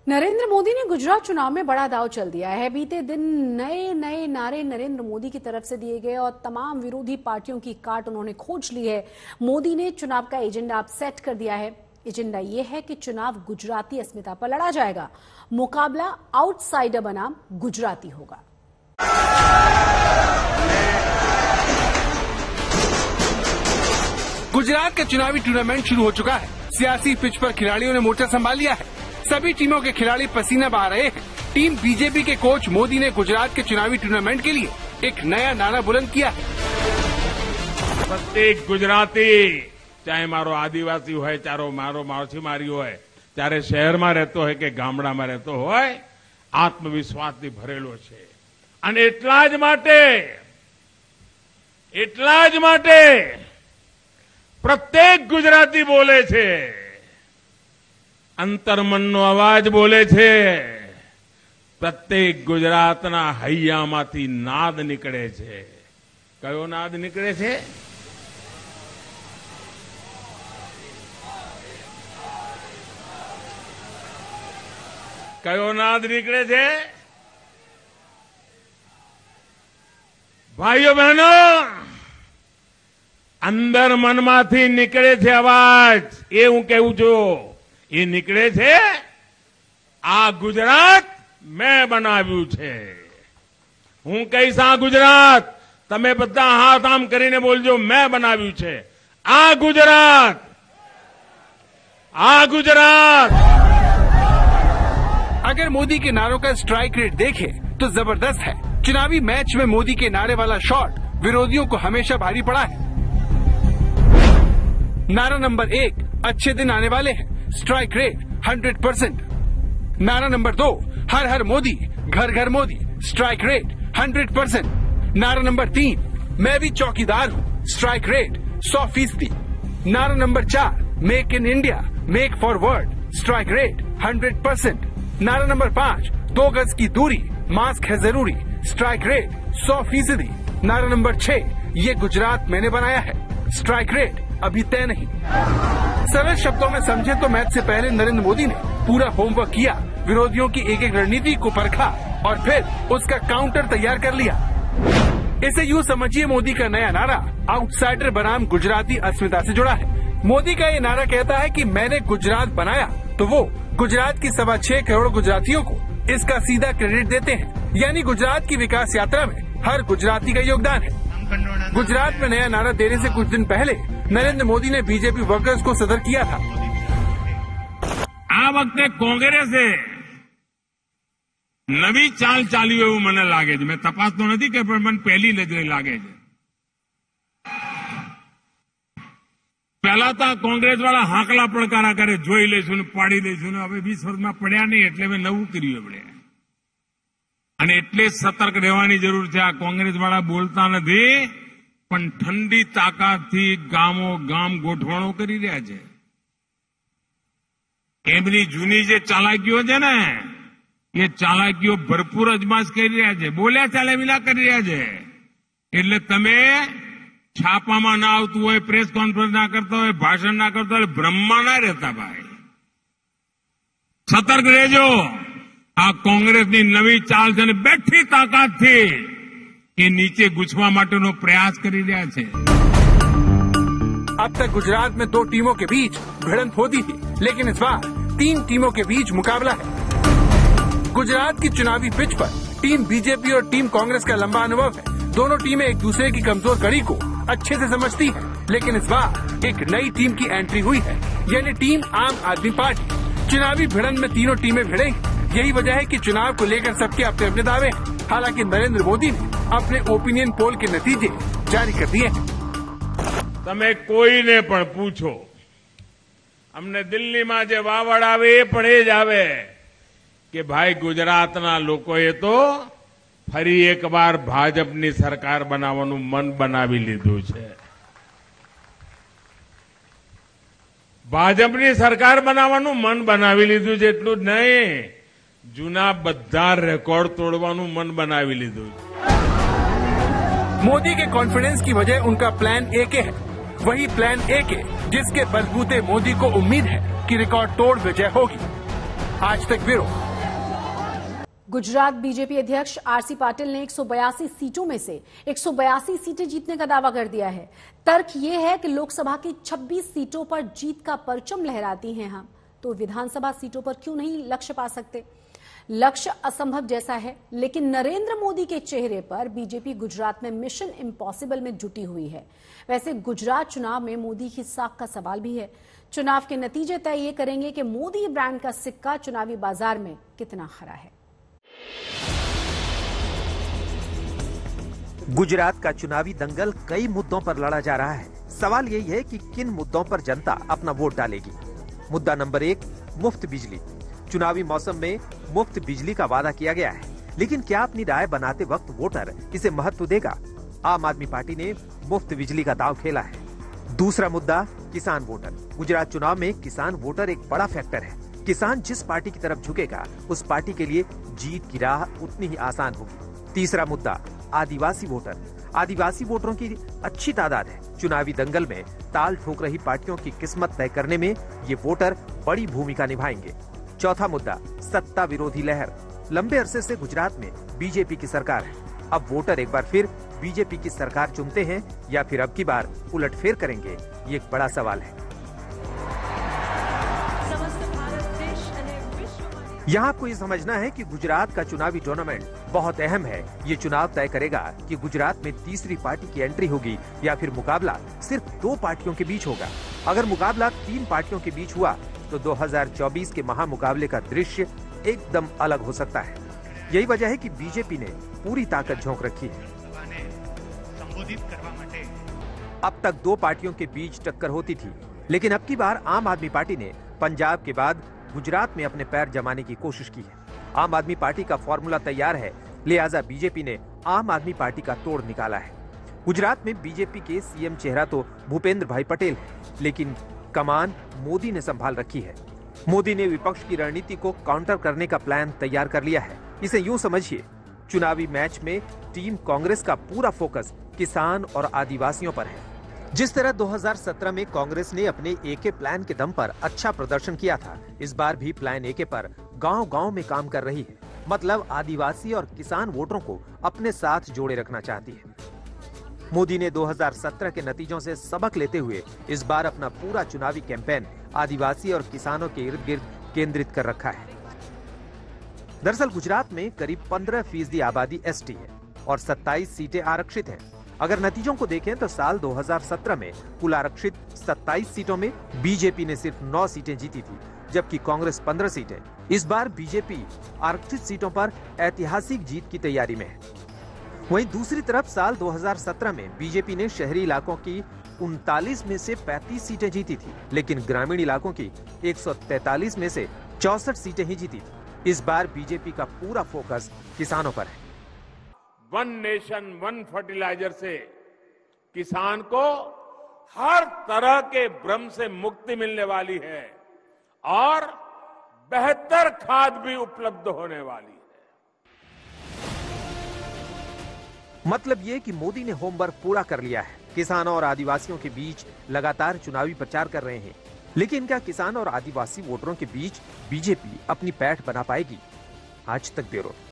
नरेंद्र मोदी ने गुजरात चुनाव में बड़ा दांव चल दिया है। बीते दिन नए नए नारे नरेंद्र मोदी की तरफ से दिए गए और तमाम विरोधी पार्टियों की काट उन्होंने खोज ली है। मोदी ने चुनाव का एजेंडा अब सेट कर दिया है। एजेंडा यह है कि चुनाव गुजराती अस्मिता पर लड़ा जाएगा। मुकाबला आउटसाइडर बनाम गुजराती होगा। गुजरात का चुनावी टूर्नामेंट शुरू हो चुका है। सियासी पिच पर खिलाड़ियों ने मोर्चा संभाल लिया है। सभी टीमों के खिलाड़ी पसीना बहा रहे हैं। टीम बीजेपी के कोच मोदी ने गुजरात के चुनावी टूर्नामेंट के लिए एक नया नारा बुलंद किया है। प्रत्येक गुजराती, चाहे मारो आदिवासी होय, चारो मारो माछीमारी होय, चाहे शहर में रहतो है कि गामड़ा में रहतो होय, आत्मविश्वास थी भरेलो छे। અને એટલા જ માટે प्रत्येक गुजराती बोले छे, अंतर्मनનો અવાજ બોલે છે। प्रत्येक गुजरातना હૈયામાંથી નાદ નીકળે છે। કયો નાદ નીકળે છે? કયો નાદ નીકળે છે? ભાઈઓ બહેનો, અંદર મનમાંથી નીકળે છે અવાજ। એ હું કહું છું, એ નીકળે છે આ ગુજરાત મેં બનાવ્યું છે। હું કહીશ આ ગુજરાત, તમે બધા હાથ આમ કરીને બોલજો, મેં બનાવ્યું છે આ ગુજરાત, આ ગુજરાત। अगर मोदी के नारों का स्ट्राइक रेट देखें तो जबरदस्त है। चुनावी मैच में मोदी के नारे वाला शॉट विरोधियों को हमेशा भारी पड़ा है। नारा नंबर 1, अच्छे दिन आने वाले हैं, स्ट्राइक रेट 100%। नारा नंबर 2, हर हर मोदी, घर घर मोदी, स्ट्राइक रेट 100%। नारा नंबर 3, मैं भी चौकीदार हूँ, स्ट्राइक रेट 100%। नारा number 4, make in India, make forward, strike rate 100%। नारा नंबर 5, 2 गज की दूरी, मास्क है जरूरी, स्ट्राइक रेट 100%। नारा नंबर 6, ये गुजरात मैंने बनाया है, स्ट्राइक रेट अभी तय नहीं। सरल शब्दों में समझे तो मैच से पहले नरेंद्र मोदी ने पूरा होमवर्क किया, विरोधियों की एक एक रणनीति को परखा और फिर उसका काउंटर तैयार कर लिया। इसे यूँ समझिए, मोदी का नया नारा आउटसाइडर बनाम गुजराती अस्मिता से जुड़ा है। मोदी का ये नारा कहता है कि मैंने गुजरात बनाया, तो वो गुजरात की 6.25 करोड़ गुजरातियों को इसका सीधा क्रेडिट देते हैं। यानी गुजरात की विकास यात्रा में हर गुजराती का योगदान है। गुजरात में नया नारा देने से कुछ दिन पहले नरेंद्र मोदी ने बीजेपी वर्कर्स को सदर किया था। આ વખતે કોંગ્રેસે નવી ચાલ ચાલ્યું એવું મને લાગે છે। મેં તપાસતો નથી કે પણ મને પહેલી નજરે લાગે છે। પહેલા તો કોંગ્રેસ વાળા હાકલા પડકારા કરે, જોઈ લઈશું ને પાડી લઈશું ને, હવે 20 વર્ષમાં પડ્યા નહીં એટલે મેં નવું કર્યું એમણે। અને એટલે સતર્ક રહેવાની જરૂર છે। આ કોંગ્રેસ વાળા બોલતા નથી પણ ઠંડી તાકાતથી ગામો ગામ ગોઠવણો કરી રહ્યા છે। એમની જૂની જે ચાલાકીઓ છે ને, એ ચાલાકીઓ ભરપૂર અજમાશ કરી રહ્યા છે। બોલ્યા ચાલે વિલા કરી રહ્યા છે। એટલે તમે છાપામાં ના આવતું હોય, પ્રેસ કોન્ફરન્સ ના કરતા હોય, ભાષણ ના કરતા હોય, ભ્રમમાં ના રહેતા ભાઈ। સતર્ક રહેજો। આ કોંગ્રેસની નવી ચાલ છે ને બેઠી તાકાતથી એ નીચે ઘૂસવા માટેનો પ્રયાસ કરી રહ્યા છે। अब तक गुजरात में 2 टीमों के बीच भिड़ंत होती थी, लेकिन इस बार 3 टीमों के बीच मुकाबला है। गुजरात की चुनावी पिच पर टीम बीजेपी और टीम कांग्रेस का लंबा अनुभव है। दोनों टीमें एक दूसरे की कमजोर कड़ी को अच्छे से समझती हैं, लेकिन इस बार एक नई टीम की एंट्री हुई है, यानी टीम आम आदमी पार्टी। चुनावी भिड़ंत में तीनों टीमें भिड़ेंगी। यही वजह है कि चुनाव को लेकर सबके अपने अपने दावे हैं। हालांकि नरेंद्र मोदी ने अपने ओपिनियन पोल के नतीजे जारी कर दिए हैं। તમે કોઈને પણ પૂછો, અમને દિલ્હીમાં જે વાવડ આવે એ પણ એ જ આવે કે ભાઈ ગુજરાતના લોકોએ તો ફરી એકવાર ભાજપની સરકાર બનાવવાનું મન બનાવી લીધું છે। ભાજપની સરકાર બનાવવાનું મન બનાવી લીધું છે। એટલું જ નહીં, જૂના બધા રેકોર્ડ તોડવાનું મન બનાવી લીધું છે। मोदी के कॉन्फिडेंस की वजह उनका प्लान ए के है। वही प्लान ए के जिसके बलबूते मोदी को उम्मीद है कि रिकॉर्ड तोड़ विजय होगी। आज तक ब्यूरो। गुजरात बीजेपी अध्यक्ष आरसी पाटिल ने 182 सीटों में से 182 सीटें जीतने का दावा कर दिया है। तर्क यह है कि लोकसभा की 26 सीटों पर जीत का परचम लहराती हैं हम, तो विधानसभा सीटों पर क्यों नहीं लक्ष्य पा सकते। लक्ष्य असंभव जैसा है, लेकिन नरेंद्र मोदी के चेहरे पर बीजेपी गुजरात में मिशन इम्पॉसिबल में जुटी हुई है। वैसे गुजरात चुनाव में मोदी की साख का सवाल भी है। चुनाव के नतीजे तय ये करेंगे कि मोदी ब्रांड का सिक्का चुनावी बाजार में कितना खरा है। गुजरात का चुनावी दंगल कई मुद्दों पर लड़ा जा रहा है। सवाल यही है कि किन मुद्दों पर जनता अपना वोट डालेगी। मुद्दा नंबर 1, मुफ्त बिजली। चुनावी मौसम में मुफ्त बिजली का वादा किया गया है, लेकिन क्या अपनी राय बनाते वक्त वोटर इसे महत्व देगा? आम आदमी पार्टी ने मुफ्त बिजली का दांव खेला है। दूसरा मुद्दा, किसान वोटर। गुजरात चुनाव में किसान वोटर एक बड़ा फैक्टर है। किसान जिस पार्टी की तरफ झुकेगा, उस पार्टी के लिए जीत की राह उतनी ही आसान होगी। तीसरा मुद्दा, आदिवासी वोटर। आदिवासी वोटरों की अच्छी तादाद है। चुनावी दंगल में ताल ठोक रही पार्टियों की किस्मत तय करने में ये वोटर बड़ी भूमिका निभाएंगे। चौथा मुद्दा, सत्ता विरोधी लहर। लंबे अरसे से गुजरात में बीजेपी की सरकार है। अब वोटर एक बार फिर बीजेपी की सरकार चुनते हैं या फिर अब की बार उलटफेर करेंगे, ये एक बड़ा सवाल है। यहाँ आपको ये समझना है कि गुजरात का चुनावी टूर्नामेंट बहुत अहम है। ये चुनाव तय करेगा कि गुजरात में तीसरी पार्टी की एंट्री होगी या फिर मुकाबला सिर्फ 2 पार्टियों के बीच होगा। अगर मुकाबला 3 पार्टियों के बीच हुआ तो 2024 के महामुकाबले का दृश्य एकदम अलग हो सकता है। यही वजह है कि बीजेपी ने पूरी ताकत झोंक रखी है। अब तक 2 पार्टियों के बीच टक्कर होती थी, लेकिन अब की बार आम आदमी पार्टी ने पंजाब के बाद गुजरात में अपने पैर जमाने की कोशिश की है। आम आदमी पार्टी का फॉर्मूला तैयार है, लिहाजा बीजेपी ने आम आदमी पार्टी का तोड़ निकाला है। गुजरात में बीजेपी के सीएम चेहरा तो भूपेंद्र भाई पटेल है, लेकिन कमान मोदी ने संभाल रखी है। मोदी ने विपक्ष की रणनीति को काउंटर करने का प्लान तैयार कर लिया है। इसे यूं समझिए, चुनावी मैच में टीम कांग्रेस का पूरा फोकस किसान और आदिवासियों पर है। जिस तरह 2017 में कांग्रेस ने अपने एके प्लान के दम पर अच्छा प्रदर्शन किया था, इस बार भी प्लान एके पर गांव-गांव में काम कर रही है। मतलब आदिवासी और किसान वोटरों को अपने साथ जोड़े रखना चाहती है। मोदी ने 2017 के नतीजों से सबक लेते हुए इस बार अपना पूरा चुनावी कैंपेन आदिवासी और किसानों के इर्द गिर्द केंद्रित कर रखा है। दरअसल गुजरात में करीब 15% आबादी एसटी है और 27 सीटें आरक्षित हैं। अगर नतीजों को देखें तो साल 2017 में कुल आरक्षित 27 सीटों में बीजेपी ने सिर्फ 9 सीटें जीती थी, जबकि कांग्रेस 15 सीटें। इस बार बीजेपी आरक्षित सीटों पर ऐतिहासिक जीत की तैयारी में है। वहीं दूसरी तरफ साल 2017 में बीजेपी ने शहरी इलाकों की 39 में से 35 सीटें जीती थी, लेकिन ग्रामीण इलाकों की 143 में से 64 सीटें ही जीती थी। इस बार बीजेपी का पूरा फोकस किसानों पर है। वन नेशन वन फर्टिलाइजर से किसान को हर तरह के भ्रम से मुक्ति मिलने वाली है और बेहतर खाद भी उपलब्ध होने वाली है। मतलब ये कि मोदी ने होमवर्क पूरा कर लिया है। किसानों और आदिवासियों के बीच लगातार चुनावी प्रचार कर रहे हैं, लेकिन क्या किसान और आदिवासी वोटरों के बीच बीजेपी अपनी पैठ बना पाएगी? आज तक ब्यूरो।